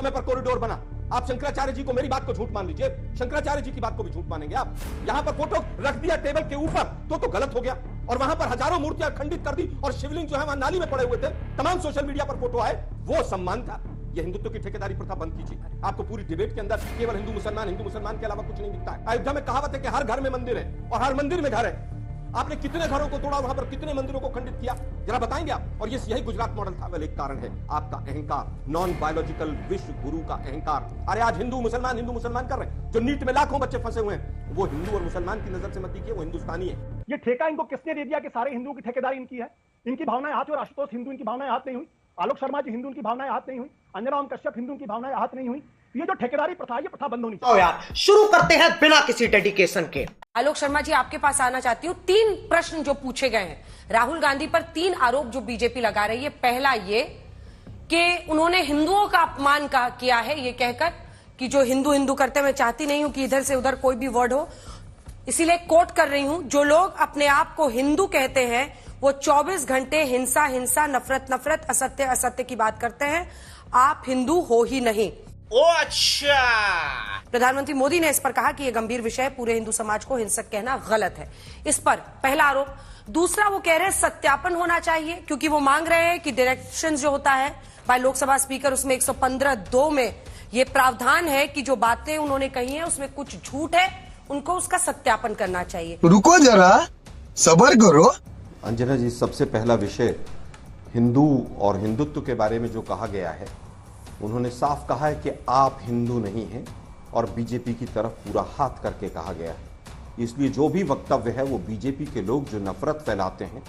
समय पर कॉरिडोर बना। आप शंकराचार्य जी को, मेरी बात को झूठ मान लीजिए, शंकराचार्य जी की बात को भी झूठ मानेंगे आप। यहाँ पर फोटो रख दिया टेबल के ऊपर तो गलत हो गया, और वहां पर हजारों मूर्तियां खंडित कर दी और शिवलिंग जो है वहां नाली में पड़े हुए थे, तमाम सोशल मीडिया पर फोटो आए, वो सम्मान था। ये हिंदुत्व की ठेकेदारी प्रथा बंद कीजिए। आपको पूरी डिबेट के अंदर केवल हिंदू मुसलमान के अलावा कुछ नहीं दिखता है। अयोध्या में कहावत है कि हर घर में मंदिर है और हर मंदिर में घर है। आपने कितने घरों को तोड़ा, वहां पर कितने मंदिरों को खंडित किया, जरा बताएंगे आप? और ये यही गुजरात मॉडल था। एक कारण है आपका अहंकार, नॉन बायोलॉजिकल विश्व गुरु का अहंकार। अरे आज हिंदू मुसलमान कर रहे हैं। जो नीट में लाखों बच्चे फंसे हुए हैं, वो हिंदू और मुसलमान की नजर से मत देखिए, वो हिंदुस्तानी है। ये ठेका इनको किसने दे दिया कि सारे हिंदुओं की ठेकेदारी इनकी है? इनकी भावनाएं हाथ, और आशुतोष हिंदू, इनकी भावनाएं हाथ नहीं हुई। आलोक शर्मा जी हिंदू, इनकी भावनाएं हाथ नहीं हुई। अंजना ओम कश्यप हिंदू, इनकी भावनाएं हाथ नहीं हुई। ये जो ठेकेदारी प्रथा है, ये प्रथा बंद होनी चाहिए। यार शुरू करते हैं बिना किसी डेडिकेशन के। आलोक शर्मा जी, आपके पास आना चाहती हूँ। 3 प्रश्न जो पूछे गए हैं राहुल गांधी पर, 3 आरोप जो बीजेपी लगा रही है। पहला ये कि उन्होंने हिंदुओं का अपमान किया है, ये कहकर कि जो हिंदू करते, मैं चाहती नहीं हूं कि इधर से उधर कोई भी वर्ड हो, इसीलिए कोट कर रही हूं। जो लोग अपने आप को हिंदू कहते हैं वो 24 घंटे हिंसा, नफरत, असत्य की बात करते हैं। आप हिंदू हो ही नहीं। ओ अच्छा। प्रधानमंत्री मोदी ने इस पर कहा कि यह गंभीर विषय, पूरे हिंदू समाज को हिंसक कहना गलत है। इस पर पहला आरोप। दूसरा, वो कह रहे हैं सत्यापन होना चाहिए, क्योंकि वो मांग रहे हैं कि डायरेक्शन जो होता है बाय लोकसभा स्पीकर, उसमें 115(2) में ये प्रावधान है कि जो बातें उन्होंने कही हैं उसमें कुछ झूठ है, उनको उसका सत्यापन करना चाहिए। रुको जरा, सब्र करो। अंजना जी, सबसे पहला विषय हिंदू और हिंदुत्व के बारे में जो कहा गया है, उन्होंने साफ कहा है कि आप हिंदू नहीं हैं, और बीजेपी की तरफ पूरा हाथ करके कहा गया है। इसलिए जो भी वक्तव्य है वो बीजेपी के लोग जो नफरत फैलाते हैं,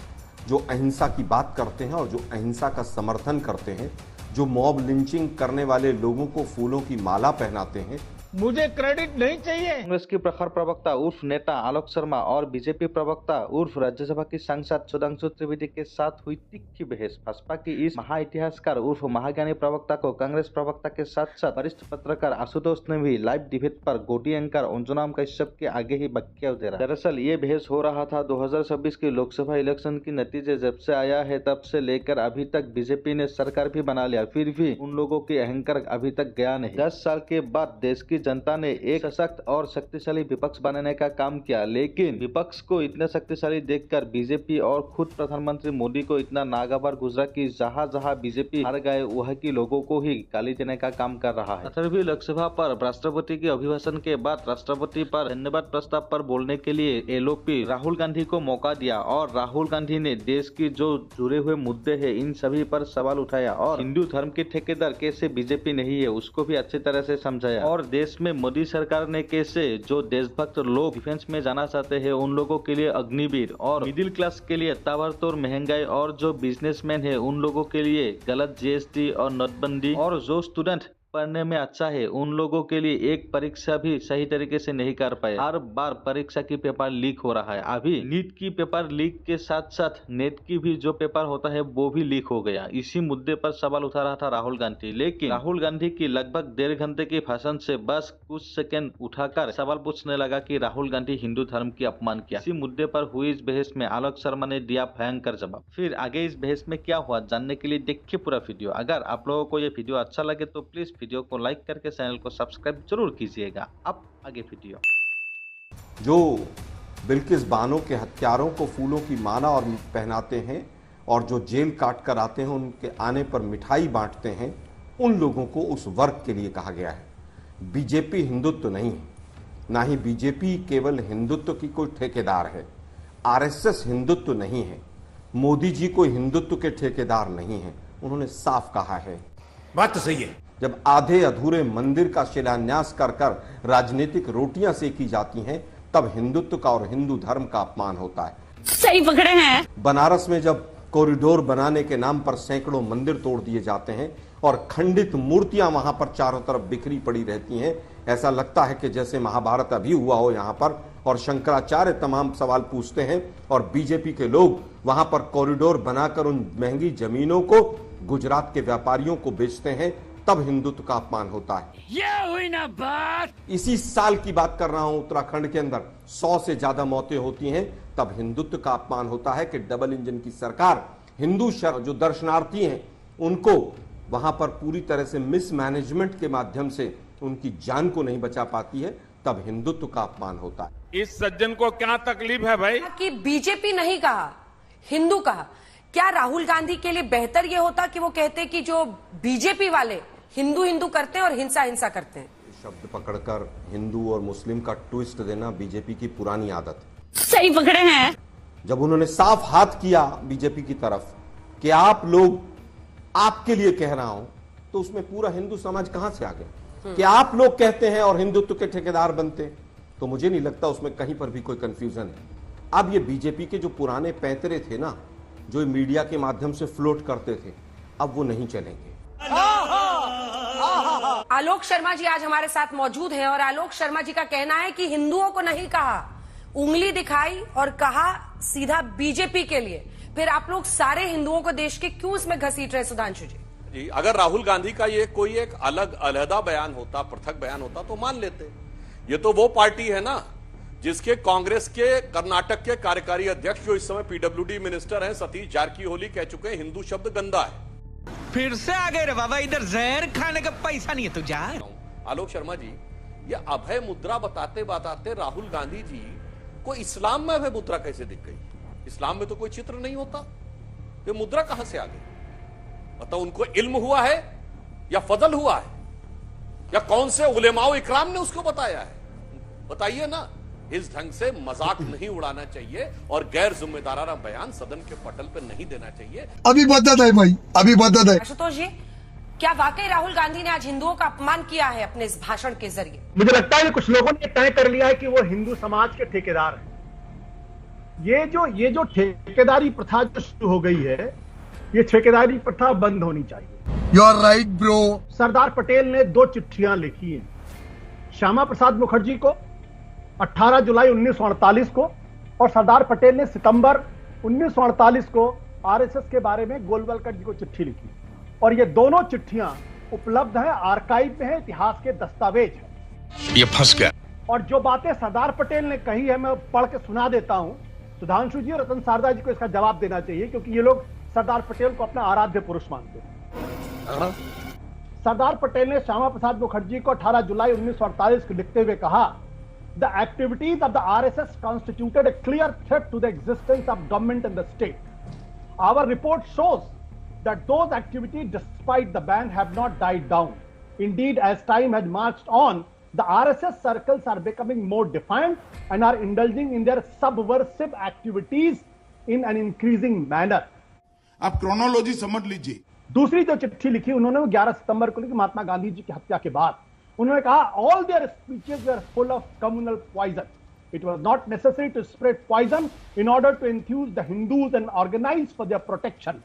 जो अहिंसा की बात करते हैं और जो अहिंसा का समर्थन करते हैं, जो मॉब लिंचिंग करने वाले लोगों को फूलों की माला पहनाते हैं, मुझे क्रेडिट नहीं चाहिए। कांग्रेस की प्रखर प्रवक्ता उर्फ नेता आलोक शर्मा और बीजेपी प्रवक्ता उर्फ राज्यसभा की सांसद सुधांशु त्रिवेदी के साथ हुई तीखी बहस। भाजपा की इस महाइतिहासकार उर्फ महाज्ञानी प्रवक्ता को कांग्रेस प्रवक्ता के साथ साथ वरिष्ठ पत्रकार आशुतोष ने भी लाइव डिबेट पर गोटी एंकर अंजुम कश्यप के आगे ही बख्तियार उधेरा। दरअसल ये बहस हो रहा था 2026 की लोकसभा इलेक्शन की नतीजे जब से आया है तब से लेकर अभी तक बीजेपी ने सरकार भी बना लिया, फिर भी उन लोगों की अहंकार अभी तक गया नहीं। 10 साल के बाद देश की जनता ने एक सशक्त और शक्तिशाली विपक्ष बनाने का काम किया, लेकिन विपक्ष को इतना शक्तिशाली देखकर बीजेपी और खुद प्रधानमंत्री मोदी को इतना नागवार गुजरा कि जहां जहां बीजेपी हार गए वह की लोगों को ही गाली देने का काम कर रहा है। 18वीं लोकसभा पर राष्ट्रपति के अभिभाषण के बाद राष्ट्रपति पर धन्यवाद प्रस्ताव पर बोलने के लिए एलओपी राहुल गांधी को मौका दिया, और राहुल गांधी ने देश की जो जुड़े हुए मुद्दे हैं इन सभी पर सवाल उठाया, और हिंदू धर्म के ठेकेदार कैसे बीजेपी नहीं है उसको भी अच्छी तरह से समझाया, और देश में मोदी सरकार ने कैसे जो देशभक्त लोग डिफेंस में जाना चाहते हैं उन लोगों के लिए अग्निवीर, और मिडिल क्लास के लिए ताबड़तोड़ महंगाई, और जो बिजनेसमैन है उन लोगों के लिए गलत जीएसटी और नोटबंदी, और जो स्टूडेंट पढ़ने में अच्छा है उन लोगों के लिए एक परीक्षा भी सही तरीके से नहीं कर पाए। हर बार परीक्षा की पेपर लीक हो रहा है। अभी नीट की पेपर लीक के साथ साथ नेट की भी जो पेपर होता है वो भी लीक हो गया। इसी मुद्दे पर सवाल उठा रहा था राहुल गांधी, लेकिन राहुल गांधी की लगभग 1.5 घंटे के भाषण से बस कुछ सेकंड उठाकर सवाल पूछने लगा कि राहुल गांधी हिंदू धर्म की अपमान किया। इसी मुद्दे पर हुई इस बहस में आलोक शर्मा ने दिया भयंकर जवाब। फिर आगे इस बहस में क्या हुआ जानने के लिए देखिए पूरा वीडियो। अगर आप लोगों को ये वीडियो अच्छा लगे तो प्लीज वीडियो को लाइक करके चैनल को सब्सक्राइब जरूर कीजिएगा। अब आगे वीडियो। जो बिल्किस बानो के हत्यारों को फूलों की माला और पहनाते हैं और जो जेल काट कर आते हैं, उनके आने पर मिठाई बांटते हैं, उन लोगों को उस वर्ग के लिए कहा गया है। बीजेपी हिंदुत्व नहीं है, ना ही बीजेपी केवल हिंदुत्व की कोई ठेकेदार है। आरएसएस हिंदुत्व नहीं है, मोदी जी कोई हिंदुत्व के ठेकेदार नहीं है। उन्होंने साफ कहा है। बात तो सही है। जब आधे अधूरे मंदिर का शिलान्यास कर कर राजनीतिक रोटियां सेकी जाती हैं, तब हिंदुत्व का और हिंदू धर्म का अपमान होता है। सही पकड़े हैं। बनारस में जब कॉरिडोर बनाने के नाम पर सैकड़ों मंदिर तोड़ दिए जाते हैं और खंडित मूर्तियां वहां पर चारों तरफ बिखरी पड़ी रहती हैं, ऐसा लगता है कि जैसे महाभारत अभी हुआ हो यहां पर, और शंकराचार्य तमाम सवाल पूछते हैं और बीजेपी के लोग वहां पर कॉरिडोर बनाकर उन महंगी जमीनों को गुजरात के व्यापारियों को बेचते हैं, तब हिंदुत्व का अपमान होता है। ये हुई ना बात। इसी साल की बात कर रहा हूं, उत्तराखंड के अंदर 100 से ज्यादा मौतें होती हैं, तब हिंदुत्व का अपमान होता है कि डबल इंजन की सरकार हिंदू जो दर्शनार्थी हैं उनको वहां पर पूरी तरह से मिसमैनेजमेंट के माध्यम से उनकी जान को नहीं बचा पाती है, तब हिंदुत्व का अपमान होता है। इस सज्जन को क्या तकलीफ है भाई? कि बीजेपी नहीं कहा, हिंदू कहा। क्या राहुल गांधी के लिए बेहतर यह होता कि वो कहते कि जो बीजेपी वाले हिंदू हिंदू करते हैं और हिंसा हिंसा करते हैं? शब्द पकड़कर हिंदू और मुस्लिम का ट्विस्ट देना बीजेपी की पुरानी आदत है। सही पकड़े हैं। जब उन्होंने साफ हाथ किया बीजेपी की तरफ कि आप लोग, आपके लिए कह रहा हूं, तो उसमें पूरा हिंदू समाज कहां से आ गया कि आप लोग कहते हैं और हिंदुत्व के ठेकेदार बनते हैं? तो मुझे नहीं लगता उसमें कहीं पर भी कोई कंफ्यूजन है। अब ये बीजेपी के जो पुराने पैंतरे थे ना, जो मीडिया के माध्यम से फ्लोट करते थे, अब वो नहीं चलेंगे। आलोक शर्मा जी आज हमारे साथ मौजूद हैं और आलोक शर्मा जी का कहना है कि हिंदुओं को नहीं कहा, उंगली दिखाई और कहा सीधा बीजेपी के लिए। फिर आप लोग सारे हिंदुओं को देश के क्यों इसमें घसीट रहे सुधांशु जी? जी, अगर राहुल गांधी का ये कोई एक अलग अलहदा बयान होता, पृथक बयान होता तो मान लेते। ये तो वो पार्टी है ना जिसके कांग्रेस के कर्नाटक के कार्यकारी अध्यक्ष, जो इस समय पीडब्ल्यूडी मिनिस्टर हैं, सतीश जारकीहोली, कह चुके हैं हिंदू शब्द गंदा है। फिर से आ गए रे बाबा, इधर जहर खाने का पैसा नहीं है तो जा। आलोक शर्मा जी, ये अभय मुद्रा बताते बताते राहुल गांधी जी को इस्लाम में अभय मुद्रा कैसे दिख गई? इस्लाम में तो कोई चित्र नहीं होता, ये मुद्रा कहां से आ गई? मतलब उनको इल्म हुआ है या फजल हुआ है या कौन से उलेमाओ इकराम ने उसको बताया है? बताइए ना। इस ढंग से मजाक नहीं उड़ाना चाहिए और गैर जिम्मेदाराना बयान सदन के पटल पर नहीं देना चाहिए। अभी बदत है भाई, अभी बदत है। आशुतोष जी, क्या वाकई राहुल गांधी ने आज हिंदुओं का अपमान किया है अपने इस भाषण के जरिए? मुझे लगता है कि कुछ लोगों ने तय कर लिया है कि वो हिंदू समाज के ठेकेदार हैं। ये जो ठेकेदारी प्रथा जो शुरू हो गई है, ये ठेकेदारी प्रथा बंद होनी चाहिए। You are right bro. Sardar Patel ने 2 चिट्ठियां लिखी हैं, श्यामा प्रसाद मुखर्जी को 18 जुलाई 1948 को, और सरदार पटेल ने सितंबर 1948 को आरएसएस के बारे में गोलवलकर जी को चिट्ठी लिखी। और ये दोनों चिट्ठियां उपलब्ध हैं, आर्काइव में है, इतिहास के दस्तावेज है। ये फंस गया। और जो बातें सरदार पटेल ने कही है, मैं पढ़ के सुना देता हूं। सुधांशु जी और रतन शारदा जी को इसका जवाब देना चाहिए, क्योंकि ये लोग सरदार पटेल को अपना आराध्य पुरुष मानते हैं। सरदार पटेल ने श्यामा प्रसाद मुखर्जी को 18 जुलाई 1948 को लिखते हुए कहा, The activities of the RSS constituted a clear threat to the existence of government and the state. Our report shows that those activities, despite the ban, have not died down. Indeed, as time has marched on, the RSS circles are becoming more defiant and are indulging in their subversive activities in an increasing manner. आप chronology समझ लीजिए। दूसरी जो चिट्ठी लिखी उन्होंने 11 सितंबर को लिखी, महात्मा गांधी जी की हत्या के बाद। उन्होंने कहा, all their speeches were full of communal poison. It was not necessary to spread poison in order to enthuse the Hindus and organize for their protection.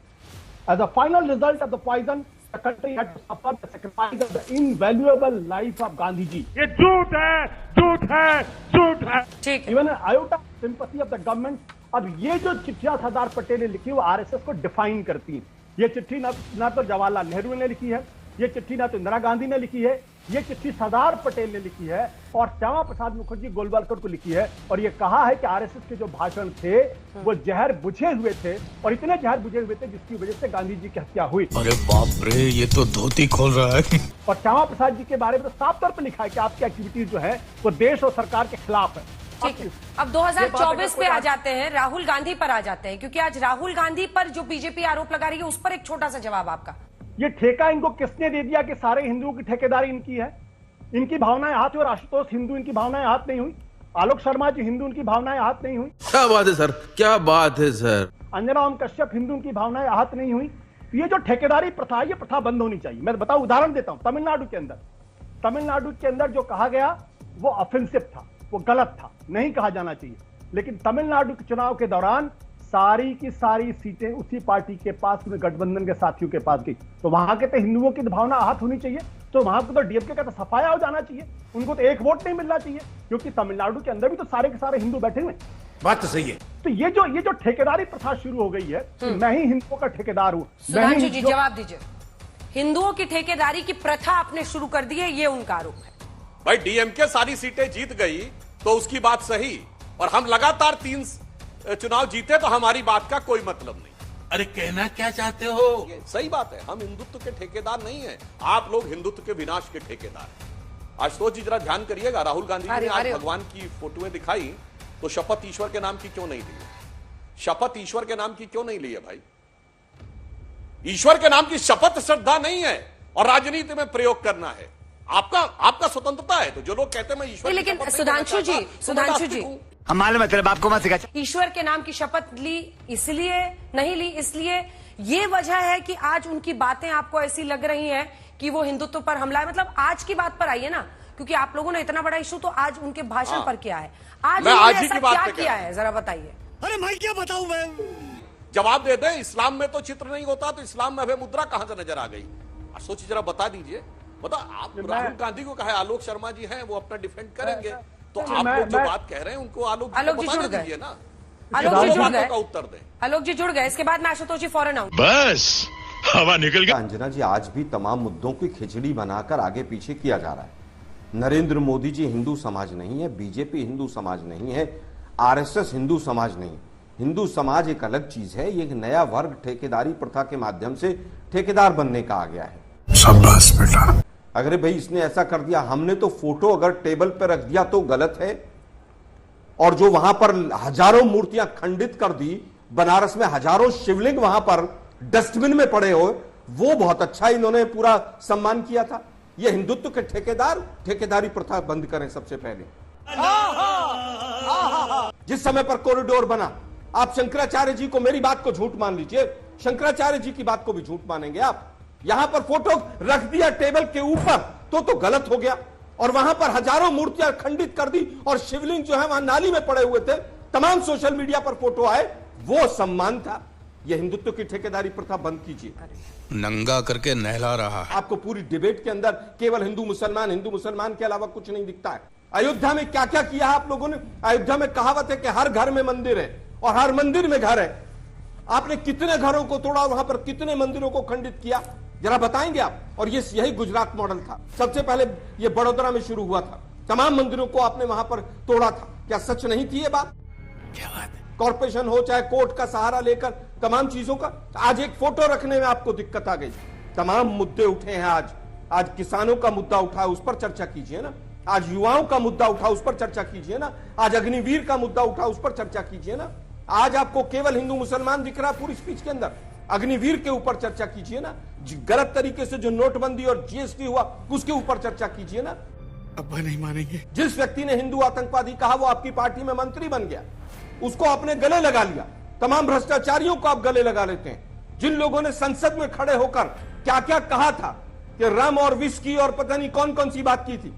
As a final result of the poison, the country had to suffer the sacrifice of the invaluable life of Gandhi ji. ये झूठ है, झूठ है, झूठ है। ठीक है। Even an iota of sympathy of the government. अब ये जो चिट्ठियां सरदार पटेल ने लिखी, वो आरएसएस को डिफाइन करती हैं। ये चिट्ठी ना तो जवाहरलाल नेहरू ने लिखी है, ये चिट्ठी ना तो इंदिरा गांधी ने लिखी है, ये चिट्ठी सरदार पटेल ने लिखी है और श्यामा प्रसाद मुखर्जी गोलवलकर को लिखी है। और ये कहा है कि आरएसएस के जो भाषण थे वो जहर बुझे हुए थे, और इतने जहर बुझे हुए थे जिसकी वजह से गांधी जी की हत्या हुई। अरे बाप रे, ये तो धोती खोल रहा है। और श्यामा प्रसाद जी के बारे में तो साफ तौर पर लिखा है कि आपकी एक्टिविटीज जो है वो देश और सरकार के खिलाफ है। ठीक है, अब 2024 पे आ जाते हैं, राहुल गांधी पर आ जाते हैं, क्योंकि आज राहुल गांधी पर जो बीजेपी आरोप लगा रही है उस पर एक छोटा सा जवाब आपका। ये ठेका इनको किसने दे दिया कि सारे हिंदुओं की ठेकेदारी इनकी है? इनकी भावनाएं हाथ हुई और आशुतोष हिंदू, इनकी भावनाएं हाथ नहीं हुई। आलोक शर्मा जी हिंदू, उनकी भावनाएं हाथ नहीं हुई। क्या बात है सर, क्या बात है सर। अंजना ओम कश्यप हिंदू, उनकी भावनाएं हाथ नहीं हुई। ये जो ठेकेदारी प्रथा है, ये प्रथा बंद होनी चाहिए। मैं बताऊं, उदाहरण देता हूं। तमिलनाडु के अंदर जो कहा गया वो ऑफेंसिव था, वो गलत था, नहीं कहा जाना चाहिए। लेकिन तमिलनाडु के चुनाव के दौरान सारी की सारी सीटें उसी पार्टी के पास, गठबंधन के साथियों के पास गई। तो वहां के तो हिंदुओं की भावना आहत होनी चाहिए, तो वहां को तो डीएमके का तो सफाया हो जाना चाहिए, उनको तो एक वोट नहीं मिलना चाहिए, क्योंकि तमिलनाडु के अंदर भी तो सारे के सारे हिंदू बैठे हुए। बात तो सही है। तो ये जो ठेकेदारी प्रथा शुरू हो गई है, मैं ही हिंदुओं का ठेकेदार हूं। सुधांशु जी जवाब दीजिए। हिंदुओं की ठेकेदारी की प्रथा आपने शुरू कर दी है, ये उनका आरोप है। भाई डीएमके सारी सीटें जीत गई तो उसकी बात सही, और हम लगातार 3 चुनाव जीते तो हमारी बात का कोई मतलब नहीं। अरे कहना क्या चाहते हो? सही बात है, हम हिंदुत्व के ठेकेदार नहीं हैं। आप लोग हिंदुत्व के विनाश के ठेकेदार हैं। आशुतोष जी जरा ध्यान करिएगा, राहुल गांधी जी ने आज भगवान की फोटोएं दिखाई तो शपथ ईश्वर के नाम की क्यों नहीं ली है? शपथ ईश्वर के नाम की क्यों नहीं ली है भाई? ईश्वर के नाम की शपथ श्रद्धा नहीं है और राजनीति में प्रयोग करना है। आपका स्वतंत्रता है। तो जो लोग कहते हैं मैं ईश्वर, लेकिन सुधांशु जी हम मालूम है तेरे बाप को मत सिखा। ईश्वर के नाम की शपथ ली इसलिए नहीं ली, इसलिए ये वजह है कि आज उनकी बातें आपको ऐसी लग रही हैं कि वो हिंदुत्व पर हमला है। मतलब आज की बात पर आइए ना, क्योंकि आप लोगों ने इतना बड़ा इशू तो आज उनके भाषण पर किया है। आज उन्होंने ऐसा क्या किया है, जरा बताइए। अरे मैं क्या बताऊं? मैं जवाब दे दें। इस्लाम में तो चित्र नहीं होता, तो इस्लाम में अभय मुद्रा कहां से नजर आ गई? सोचिए, जरा बता दीजिए। बता, आप राहुल गांधी को कहा, आलोक शर्मा जी हैं, वो अपना डिफेंड करेंगे। तो आप लोग जो बात कह रहे हैं उनको आलोक जी जुड़ गए ना, आलोक जी जुड़ गए, उत्तर दें। आलोक जी जुड़ गए। इसके बाद मैं आशुतोष जी फौरन आऊं। बस हवा निकल गई। अंजना जी, आज भी तमाम मुद्दों की खिचड़ी बनाकर आगे पीछे किया जा रहा है। नरेंद्र मोदी जी हिंदू समाज नहीं है, बीजेपी हिंदू समाज नहीं है, आरएसएस हिंदू समाज नहीं। हिंदू समाज एक अलग चीज है। ये एक नया वर्ग ठेकेदारी प्रथा के माध्यम से ठेकेदार बनने का आ गया है। शाबाश बेटा। अगर भाई इसने ऐसा कर दिया, हमने तो फोटो अगर टेबल पर रख दिया तो गलत है, और जो वहां पर हजारों मूर्तियां खंडित कर दी, बनारस में हजारों शिवलिंग वहां पर डस्टबिन में पड़े हो, वो बहुत अच्छा इन्होंने पूरा सम्मान किया था। ये हिंदुत्व के ठेकेदार ठेकेदारी प्रथा बंद करें सबसे पहले। जिस समय पर कॉरिडोर बना, आप शंकराचार्य जी को, मेरी बात को झूठ मान लीजिए, शंकराचार्य जी की बात को भी झूठ मानेंगे आप। यहां पर फोटो रख दिया टेबल के ऊपर तो गलत हो गया, और वहां पर हजारों मूर्तियां खंडित कर दी और शिवलिंग जो है वहां नाली में पड़े हुए थे, तमाम सोशल मीडिया पर फोटो आए, वो सम्मान था। यह हिंदुत्व की ठेकेदारी प्रथा बंद कीजिए। नंगा करके नहला रहा है। आपको पूरी डिबेट के अंदर केवल हिंदू मुसलमान के अलावा कुछ नहीं दिखता है। अयोध्या में क्या क्या किया है आप लोगों ने? अयोध्या में कहावत है कि हर घर में मंदिर है और हर मंदिर में घर है। आपने कितने घरों को तोड़ा, वहां पर कितने मंदिरों को खंडित किया, जरा बताएंगे आप? और ये यही गुजरात मॉडल था। सबसे पहले ये बड़ौदा में शुरू हुआ था, तमाम मंदिरों को आपने वहां पर तोड़ा था। क्या सच नहीं थी ये बात? क्या बात है? कॉर्पोरेशन हो चाहे कोर्ट का सहारा लेकर तमाम चीजों का, आज एक फोटो रखने में आपको दिक्कत आ गई। तमाम मुद्दे उठे हैं आज किसानों का मुद्दा उठा, उस पर चर्चा कीजिए ना। आज युवाओं का मुद्दा उठा, उस पर चर्चा कीजिए ना। आज अग्निवीर का मुद्दा उठा, उस पर चर्चा कीजिए ना। आज आपको केवल हिंदू मुसलमान दिख रहा पूरी स्पीच के अंदर, अग्निवीर के ऊपर चर्चा कीजिए ना। गलत तरीके से जो नोटबंदी और जीएसटी हुआ उसके ऊपर चर्चा कीजिए ना। अब नहीं मानेंगे। जिस व्यक्ति ने हिंदू आतंकवादी कहा वो आपकी पार्टी में मंत्री बन गया, उसको आपने गले लगा लिया। तमाम भ्रष्टाचारियों को आप गले लगा लेते हैं। जिन लोगों ने संसद में खड़े होकर क्या क्या कहा था कि रम और विस्की और पता नहीं कौन कौन सी बात की थी,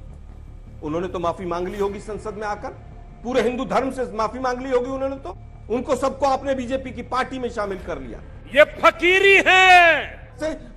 उन्होंने तो माफी मांग ली होगी संसद में आकर। पूरे हिंदू धर्म से माफी मांग ली होगी उन्होंने तो। उनको सबको आपने बीजेपी की पार्टी में शामिल कर लिया। ये फकीरी है।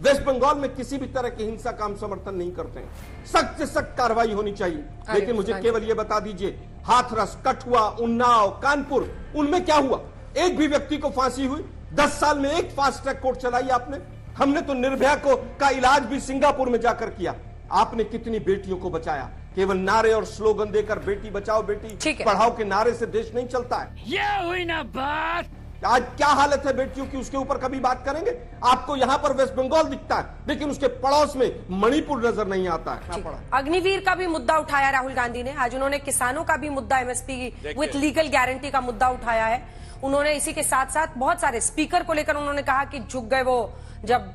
वेस्ट बंगाल में किसी भी तरह की हिंसा का हम समर्थन नहीं करते हैं। सख्त से सख्त कार्रवाई होनी चाहिए। लेकिन मुझे केवल ये बता दीजिए, हाथरस, कठुआ, उन्नाव, कानपुर, उनमें क्या हुआ? एक भी व्यक्ति को फांसी हुई? 10 साल में एक फास्ट ट्रैक कोर्ट चलाई आपने? हमने तो निर्भया का इलाज भी सिंगापुर में जाकर किया। आपने कितनी बेटियों को बचाया? केवल नारे और स्लोगन देकर बेटी बचाओ बेटी पढ़ाओ के नारे से देश नहीं चलता है। ये हुई ना बात। आज क्या हालत है बेटियों की, उसके ऊपर कभी बात करेंगे? आपको यहाँ पर वेस्ट बंगाल दिखता है, लेकिन उसके पड़ोस में मणिपुर नजर नहीं आता है। अग्निवीर का भी मुद्दा उठाया राहुल गांधी ने। आज उन्होंने किसानों का भी मुद्दा, एमएसपी विथ लीगल गारंटी का मुद्दा उठाया है। उन्होंने इसी के साथ साथ बहुत सारे स्पीकर को लेकर उन्होंने कहा कि झुक गए वो जब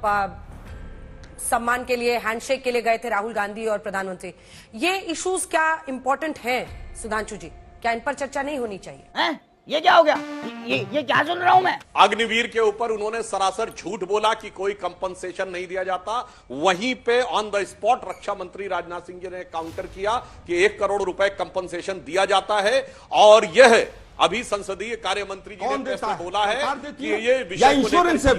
सम्मान के लिए, हैंडशेक के लिए गए थे राहुल गांधी और प्रधानमंत्री। ये इश्यूज क्या इंपॉर्टेंट हैं सुधांशु जी? क्या इन पर चर्चा नहीं होनी चाहिए? ये क्या हो गया? ये क्या सुन रहा हूं मैं? अग्निवीर के ऊपर उन्होंने सरासर झूठ बोला कि कोई कंपनसेशन नहीं दिया जाता। वहीं पे ऑन द स्पॉट रक्षा मंत्री राजनाथ सिंह जी ने काउंटर किया कि 1 करोड़ रुपए कंपनसेशन दिया जाता है। और यह अभी संसदीय कार्य मंत्री जी ने प्रेस में बोला है कि ये विषय इंश्योरेंस है,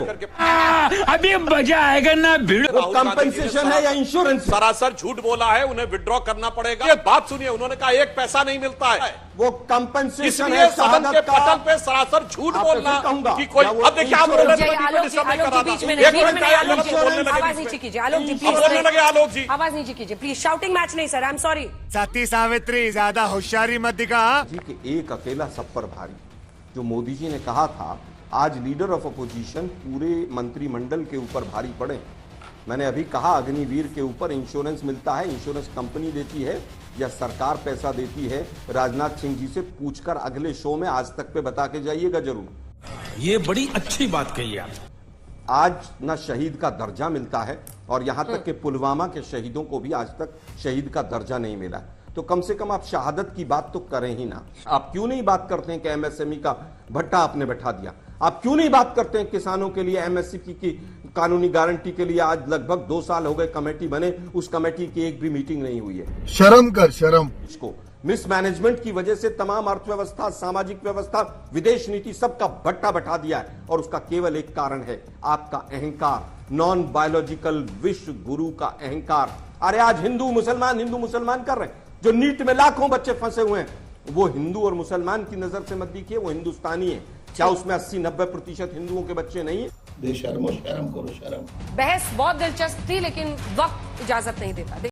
अभी मजा आएगा ना। कंपनसेशन है या इंश्योरेंस? सरासर झूठ बोला है, उन्हें विड्रॉ करना पड़ेगा। ये बात सुनिए, उन्होंने कहा 1 पैसा नहीं मिलता है। वो कंपनसेशन इसलिए है। सदन के पटल पे सरासर झूठ बोलना कि कोई, अब देखिए आप आलोक जी बीच में आवाज नीचे कीजिए। आलोक जी प्लीज बोलने लगे। आलोक जी आवाज नीचे कीजिए प्लीज। शाउटिंग मैच नहीं सर, आई एम सॉरी। सती सावित्री, ज्यादा होशियारी मत दिखा। जी कि एक अकेला सब पर भारी। जो मोदी जी ने कहा था आज लीडर ऑफ अपोजिशन पूरे मंत्रिमंडल के ऊपर भारी पड़े। मैंने अभी कहा अग्निवीर के ऊपर इंश्योरेंस मिलता है, इंश्योरेंस कंपनी देती है या सरकार पैसा देती है? राजनाथ सिंह जी से पूछकर अगले शो में आज तक पे बता के जाइएगा जरूर। ये बड़ी अच्छी बात कही आप। आज ना शहीद का दर्जा मिलता है और यहां तक कि पुलवामा के शहीदों को भी आज तक शहीद का दर्जा नहीं मिला। तो कम से कम आप शहादत की बात तो करें ही ना। आप क्यों नहीं बात करते हैं कि एमएसएमई का भट्टा आपने बैठा दिया? आप क्यों नहीं बात करते हैं किसानों के लिए एमएसपी की कानूनी गारंटी के लिए? आज लगभग 2 साल हो गए कमेटी बने, उस कमेटी की एक भी मीटिंग नहीं हुई है। शर्म कर, शर्म। इसको मिसमैनेजमेंट की वजह से तमाम अर्थव्यवस्था, सामाजिक व्यवस्था, विदेश नीति सबका भट्टा बैठा दिया है और उसका केवल एक कारण है आपका अहंकार, नॉन बायोलॉजिकल विश्व गुरु का अहंकार। अरे आज हिंदू मुसलमान कर रहे हैं। जो नीट में लाखों बच्चे फंसे हुए हैं, वो हिंदू और मुसलमान की नजर से मत देखिए, वो हिंदुस्तानी है। क्या उसमें 80-90% हिंदुओं के बच्चे नहीं है? बहस बहुत दिलचस्प थी लेकिन वक्त इजाजत नहीं देता।